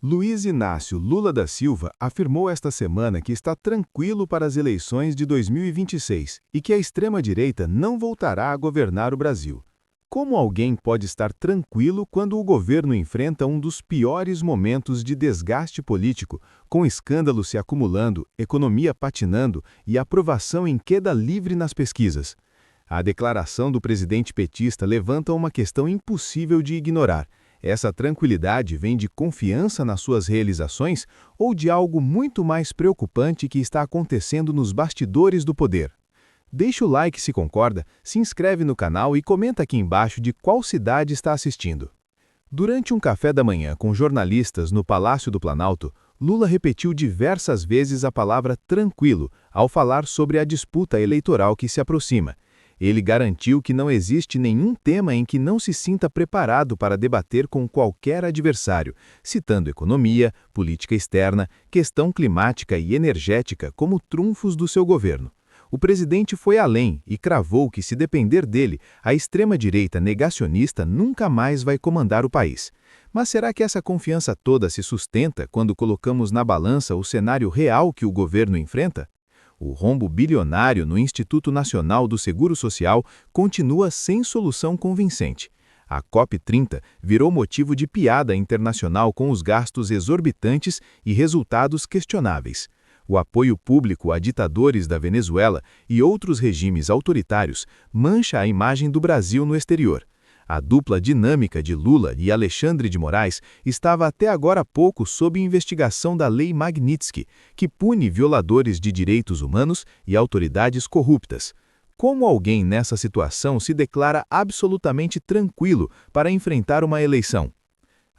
Luiz Inácio Lula da Silva afirmou esta semana que está tranquilo para as eleições de 2026 e que a extrema-direita não voltará a governar o Brasil. Como alguém pode estar tranquilo quando o governo enfrenta um dos piores momentos de desgaste político, com escândalos se acumulando, economia patinando e aprovação em queda livre nas pesquisas? A declaração do presidente petista levanta uma questão impossível de ignorar. Essa tranquilidade vem de confiança nas suas realizações ou de algo muito mais preocupante que está acontecendo nos bastidores do poder? Deixa o like se concorda, se inscreve no canal e comenta aqui embaixo de qual cidade está assistindo. Durante um café da manhã com jornalistas no Palácio do Planalto, Lula repetiu diversas vezes a palavra tranquilo ao falar sobre a disputa eleitoral que se aproxima. Ele garantiu que não existe nenhum tema em que não se sinta preparado para debater com qualquer adversário, citando economia, política externa, questão climática e energética como trunfos do seu governo. O presidente foi além e cravou que, se depender dele, a extrema-direita negacionista nunca mais vai comandar o país. Mas será que essa confiança toda se sustenta quando colocamos na balança o cenário real que o governo enfrenta? O rombo bilionário no Instituto Nacional do Seguro Social continua sem solução convincente. A COP30 virou motivo de piada internacional com os gastos exorbitantes e resultados questionáveis. O apoio público a ditadores da Venezuela e outros regimes autoritários mancha a imagem do Brasil no exterior. A dupla dinâmica de Lula e Alexandre de Moraes estava até agora há pouco sob investigação da Lei Magnitsky, que pune violadores de direitos humanos e autoridades corruptas. Como alguém nessa situação se declara absolutamente tranquilo para enfrentar uma eleição?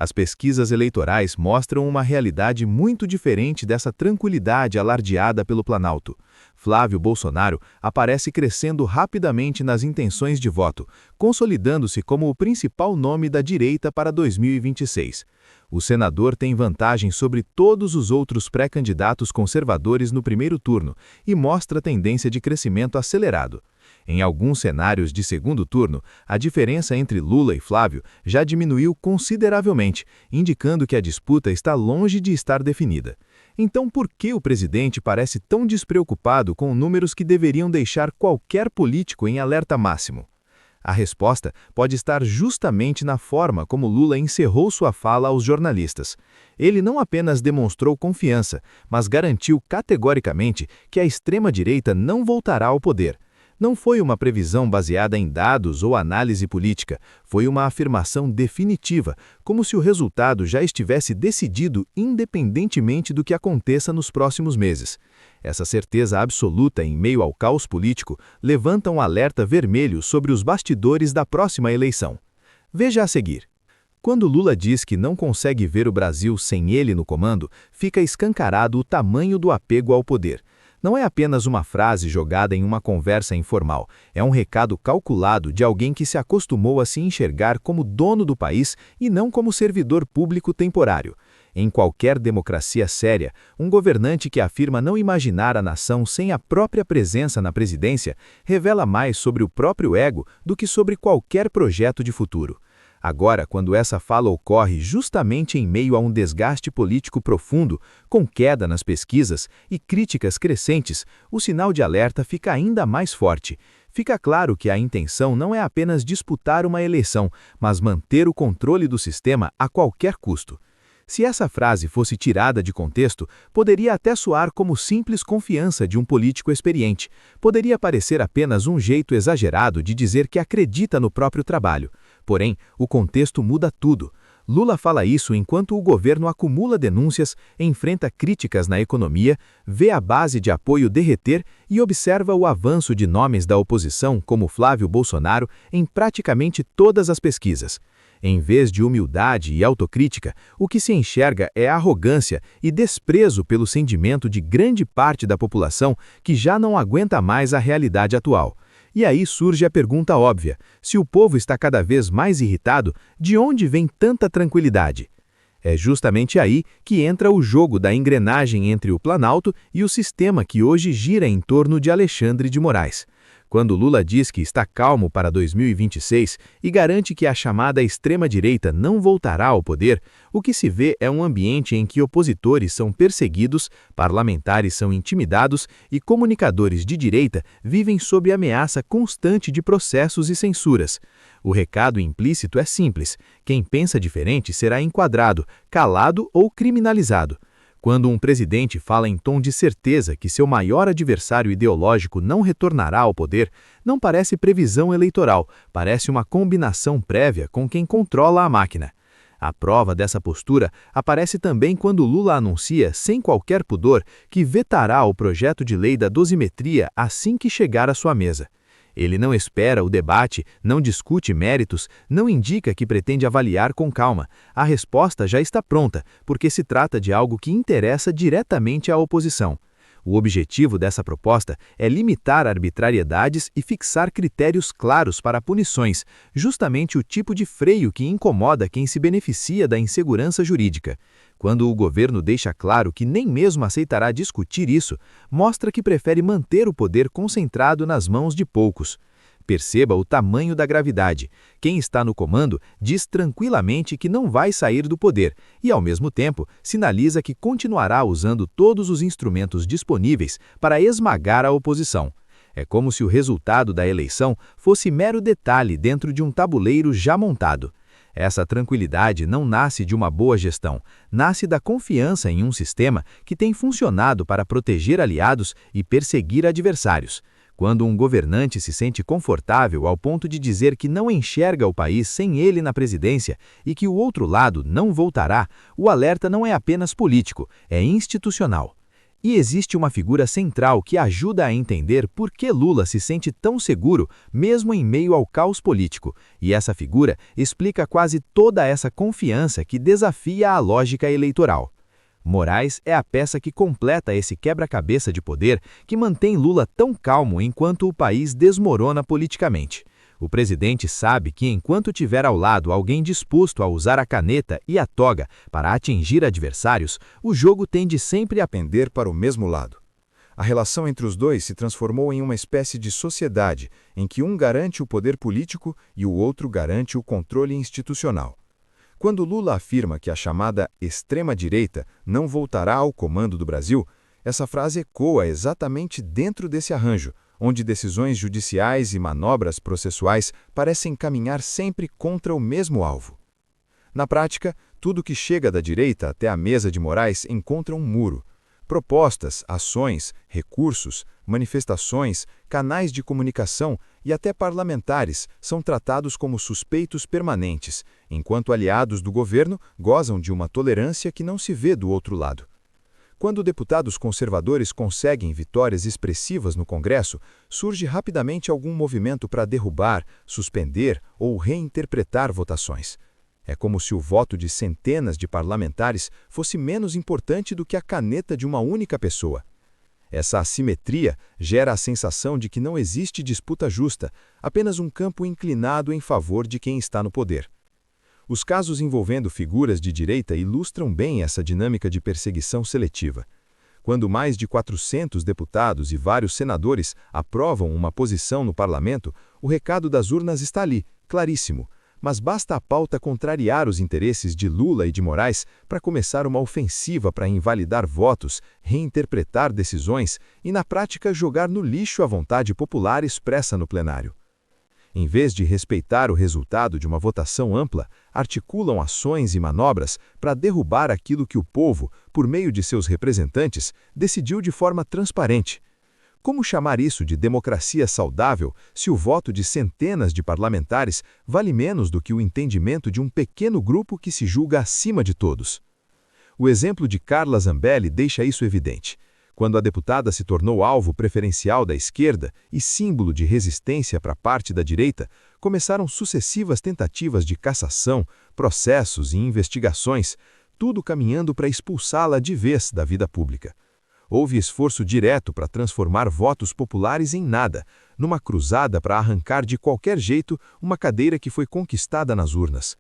As pesquisas eleitorais mostram uma realidade muito diferente dessa tranquilidade alardeada pelo Planalto. Flávio Bolsonaro aparece crescendo rapidamente nas intenções de voto, consolidando-se como o principal nome da direita para 2026. O senador tem vantagem sobre todos os outros pré-candidatos conservadores no primeiro turno e mostra tendência de crescimento acelerado. Em alguns cenários de segundo turno, a diferença entre Lula e Flávio já diminuiu consideravelmente, indicando que a disputa está longe de estar definida. Então, por que o presidente parece tão despreocupado com números que deveriam deixar qualquer político em alerta máximo? A resposta pode estar justamente na forma como Lula encerrou sua fala aos jornalistas. Ele não apenas demonstrou confiança, mas garantiu categoricamente que a extrema-direita não voltará ao poder. Não foi uma previsão baseada em dados ou análise política, foi uma afirmação definitiva, como se o resultado já estivesse decidido independentemente do que aconteça nos próximos meses. Essa certeza absoluta em meio ao caos político levanta um alerta vermelho sobre os bastidores da próxima eleição. Veja a seguir. Quando Lula diz que não consegue ver o Brasil sem ele no comando, fica escancarado o tamanho do apego ao poder. Não é apenas uma frase jogada em uma conversa informal, é um recado calculado de alguém que se acostumou a se enxergar como dono do país e não como servidor público temporário. Em qualquer democracia séria, um governante que afirma não imaginar a nação sem a própria presença na presidência revela mais sobre o próprio ego do que sobre qualquer projeto de futuro. Agora, quando essa fala ocorre justamente em meio a um desgaste político profundo, com queda nas pesquisas e críticas crescentes, o sinal de alerta fica ainda mais forte. Fica claro que a intenção não é apenas disputar uma eleição, mas manter o controle do sistema a qualquer custo. Se essa frase fosse tirada de contexto, poderia até soar como simples confiança de um político experiente. Poderia parecer apenas um jeito exagerado de dizer que acredita no próprio trabalho. Porém, o contexto muda tudo. Lula fala isso enquanto o governo acumula denúncias, enfrenta críticas na economia, vê a base de apoio derreter e observa o avanço de nomes da oposição, como Flávio Bolsonaro, em praticamente todas as pesquisas. Em vez de humildade e autocrítica, o que se enxerga é arrogância e desprezo pelo sentimento de grande parte da população que já não aguenta mais a realidade atual. E aí surge a pergunta óbvia: se o povo está cada vez mais irritado, de onde vem tanta tranquilidade? É justamente aí que entra o jogo da engrenagem entre o Planalto e o sistema que hoje gira em torno de Alexandre de Moraes. Quando Lula diz que está calmo para 2026 e garante que a chamada extrema-direita não voltará ao poder, o que se vê é um ambiente em que opositores são perseguidos, parlamentares são intimidados e comunicadores de direita vivem sob ameaça constante de processos e censuras. O recado implícito é simples: quem pensa diferente será enquadrado, calado ou criminalizado. Quando um presidente fala em tom de certeza que seu maior adversário ideológico não retornará ao poder, não parece previsão eleitoral, parece uma combinação prévia com quem controla a máquina. A prova dessa postura aparece também quando Lula anuncia, sem qualquer pudor, que vetará o projeto de lei da dosimetria assim que chegar à sua mesa. Ele não espera o debate, não discute méritos, não indica que pretende avaliar com calma. A resposta já está pronta, porque se trata de algo que interessa diretamente à oposição. O objetivo dessa proposta é limitar arbitrariedades e fixar critérios claros para punições, justamente o tipo de freio que incomoda quem se beneficia da insegurança jurídica. Quando o governo deixa claro que nem mesmo aceitará discutir isso, mostra que prefere manter o poder concentrado nas mãos de poucos. Perceba o tamanho da gravidade. Quem está no comando diz tranquilamente que não vai sair do poder e, ao mesmo tempo, sinaliza que continuará usando todos os instrumentos disponíveis para esmagar a oposição. É como se o resultado da eleição fosse mero detalhe dentro de um tabuleiro já montado. Essa tranquilidade não nasce de uma boa gestão, nasce da confiança em um sistema que tem funcionado para proteger aliados e perseguir adversários. Quando um governante se sente confortável ao ponto de dizer que não enxerga o país sem ele na presidência e que o outro lado não voltará, o alerta não é apenas político, é institucional. E existe uma figura central que ajuda a entender por que Lula se sente tão seguro, mesmo em meio ao caos político, e essa figura explica quase toda essa confiança que desafia a lógica eleitoral. Moraes é a peça que completa esse quebra-cabeça de poder que mantém Lula tão calmo enquanto o país desmorona politicamente. O presidente sabe que enquanto tiver ao lado alguém disposto a usar a caneta e a toga para atingir adversários, o jogo tende sempre a pender para o mesmo lado. A relação entre os dois se transformou em uma espécie de sociedade em que um garante o poder político e o outro garante o controle institucional. Quando Lula afirma que a chamada extrema-direita não voltará ao comando do Brasil, essa frase ecoa exatamente dentro desse arranjo, onde decisões judiciais e manobras processuais parecem caminhar sempre contra o mesmo alvo. Na prática, tudo que chega da direita até a mesa de Moraes encontra um muro. Propostas, ações, recursos, manifestações, canais de comunicação e até parlamentares são tratados como suspeitos permanentes, enquanto aliados do governo gozam de uma tolerância que não se vê do outro lado. Quando deputados conservadores conseguem vitórias expressivas no Congresso, surge rapidamente algum movimento para derrubar, suspender ou reinterpretar votações. É como se o voto de centenas de parlamentares fosse menos importante do que a caneta de uma única pessoa. Essa assimetria gera a sensação de que não existe disputa justa, apenas um campo inclinado em favor de quem está no poder. Os casos envolvendo figuras de direita ilustram bem essa dinâmica de perseguição seletiva. Quando mais de 400 deputados e vários senadores aprovam uma posição no parlamento, o recado das urnas está ali, claríssimo. Mas basta a pauta contrariar os interesses de Lula e de Moraes para começar uma ofensiva para invalidar votos, reinterpretar decisões e, na prática, jogar no lixo a vontade popular expressa no plenário. Em vez de respeitar o resultado de uma votação ampla, articulam ações e manobras para derrubar aquilo que o povo, por meio de seus representantes, decidiu de forma transparente. Como chamar isso de democracia saudável se o voto de centenas de parlamentares vale menos do que o entendimento de um pequeno grupo que se julga acima de todos? O exemplo de Carla Zambelli deixa isso evidente. Quando a deputada se tornou alvo preferencial da esquerda e símbolo de resistência para parte da direita, começaram sucessivas tentativas de cassação, processos e investigações, tudo caminhando para expulsá-la de vez da vida pública. Houve esforço direto para transformar votos populares em nada, numa cruzada para arrancar de qualquer jeito uma cadeira que foi conquistada nas urnas.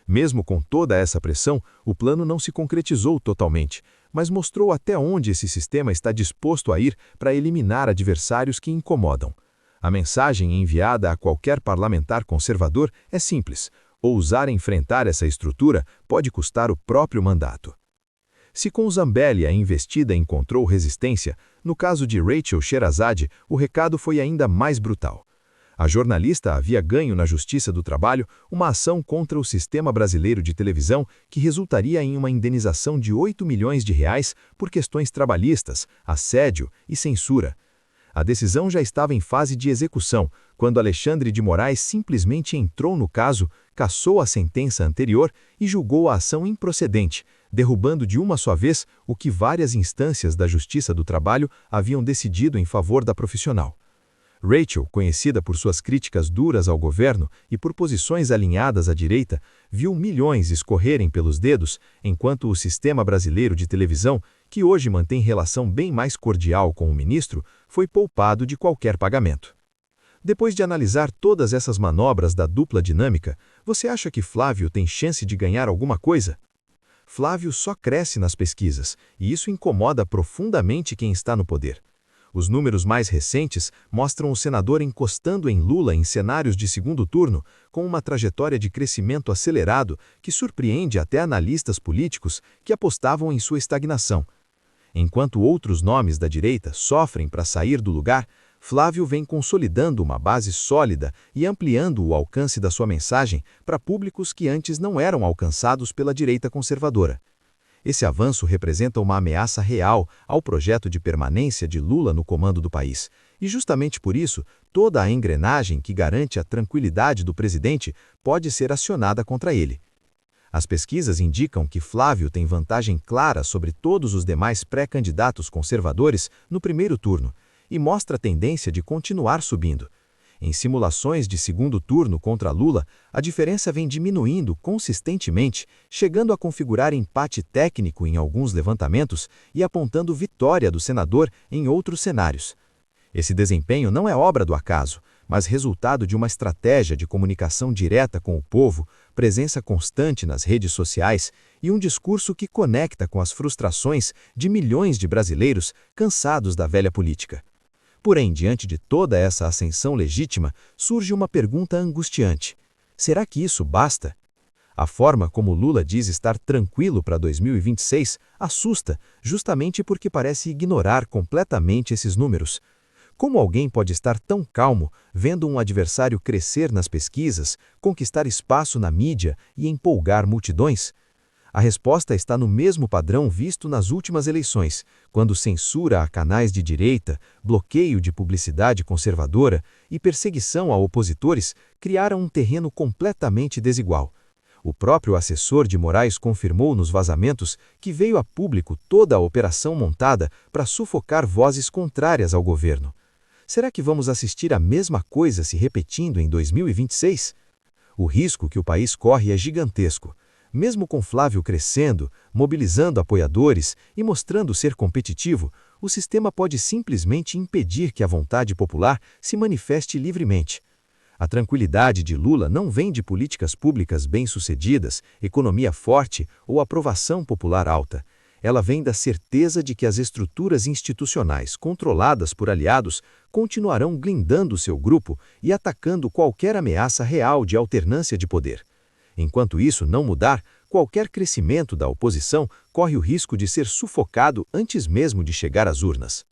Mesmo com toda essa pressão, o plano não se concretizou totalmente, mas mostrou até onde esse sistema está disposto a ir para eliminar adversários que incomodam. A mensagem enviada a qualquer parlamentar conservador é simples: ousar enfrentar essa estrutura pode custar o próprio mandato. Se com Zambelli a investida encontrou resistência, no caso de Rachel Sherazade, o recado foi ainda mais brutal. A jornalista havia ganho na Justiça do Trabalho uma ação contra o sistema brasileiro de televisão que resultaria em uma indenização de R$ 8 milhões por questões trabalhistas, assédio e censura. A decisão já estava em fase de execução, quando Alexandre de Moraes simplesmente entrou no caso, cassou a sentença anterior e julgou a ação improcedente, derrubando de uma só vez o que várias instâncias da Justiça do Trabalho haviam decidido em favor da profissional. Rachel, conhecida por suas críticas duras ao governo e por posições alinhadas à direita, viu milhões escorrerem pelos dedos, enquanto o sistema brasileiro de televisão, que hoje mantém relação bem mais cordial com o ministro, foi poupado de qualquer pagamento. Depois de analisar todas essas manobras da dupla dinâmica, você acha que Flávio tem chance de ganhar alguma coisa? Flávio só cresce nas pesquisas, e isso incomoda profundamente quem está no poder. Os números mais recentes mostram o senador encostando em Lula em cenários de segundo turno, com uma trajetória de crescimento acelerado que surpreende até analistas políticos que apostavam em sua estagnação. Enquanto outros nomes da direita sofrem para sair do lugar, Flávio vem consolidando uma base sólida e ampliando o alcance da sua mensagem para públicos que antes não eram alcançados pela direita conservadora. Esse avanço representa uma ameaça real ao projeto de permanência de Lula no comando do país, e justamente por isso, toda a engrenagem que garante a tranquilidade do presidente pode ser acionada contra ele. As pesquisas indicam que Flávio tem vantagem clara sobre todos os demais pré-candidatos conservadores no primeiro turno, e mostra a tendência de continuar subindo. Em simulações de segundo turno contra Lula, a diferença vem diminuindo consistentemente, chegando a configurar empate técnico em alguns levantamentos e apontando vitória do senador em outros cenários. Esse desempenho não é obra do acaso, mas resultado de uma estratégia de comunicação direta com o povo, presença constante nas redes sociais e um discurso que conecta com as frustrações de milhões de brasileiros cansados da velha política. Porém, diante de toda essa ascensão legítima, surge uma pergunta angustiante. Será que isso basta? A forma como Lula diz estar tranquilo para 2026 assusta, justamente porque parece ignorar completamente esses números. Como alguém pode estar tão calmo, vendo um adversário crescer nas pesquisas, conquistar espaço na mídia e empolgar multidões? A resposta está no mesmo padrão visto nas últimas eleições, quando censura a canais de direita, bloqueio de publicidade conservadora e perseguição a opositores criaram um terreno completamente desigual. O próprio assessor de Moraes confirmou nos vazamentos que veio a público toda a operação montada para sufocar vozes contrárias ao governo. Será que vamos assistir a mesma coisa se repetindo em 2026? O risco que o país corre é gigantesco. Mesmo com Flávio crescendo, mobilizando apoiadores e mostrando ser competitivo, o sistema pode simplesmente impedir que a vontade popular se manifeste livremente. A tranquilidade de Lula não vem de políticas públicas bem-sucedidas, economia forte ou aprovação popular alta. Ela vem da certeza de que as estruturas institucionais controladas por aliados continuarão blindando seu grupo e atacando qualquer ameaça real de alternância de poder. Enquanto isso não mudar, qualquer crescimento da oposição corre o risco de ser sufocado antes mesmo de chegar às urnas.